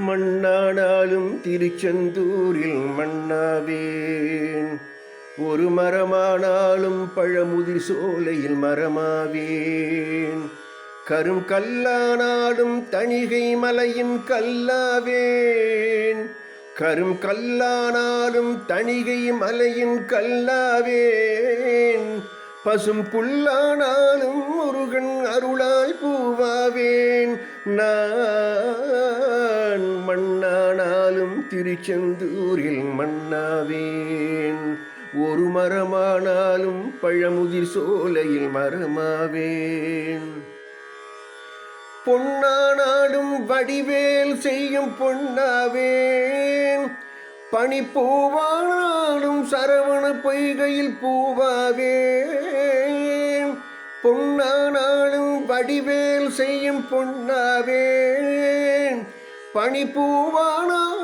மண்ணானாலும் திருச்செந்தூரில் மண்ணாவேன். ஒரு மரமானாலும் பழமுதிர் சோலையில் மரமாவேன். கரும் கல்லானாலும் தணிகை மலையின் கல்லாவேன். கரும் கல்லானாலும் தணிகை மலையின் கல்லாவேன். பசும் புல்லானாலும் முருகன் அருளாய் பூவாவேன். நான் மண்ணானாலும் திருச்செந்தூரில் மண்ணாவேன். ஒரு மரமானாலும் பழமுதிர் சோலையில் மரமாவேன். பொன்னானாலும் வடிவேல் செய்யும் பொன்னாவேன். பனிப்பூவானாலும் சரவண பொய்கையில் பூவாவேன். பொன்னானாலும் வடிவேல் செய்யும் பொன்னாவேன். பனிப்பூவானாலும்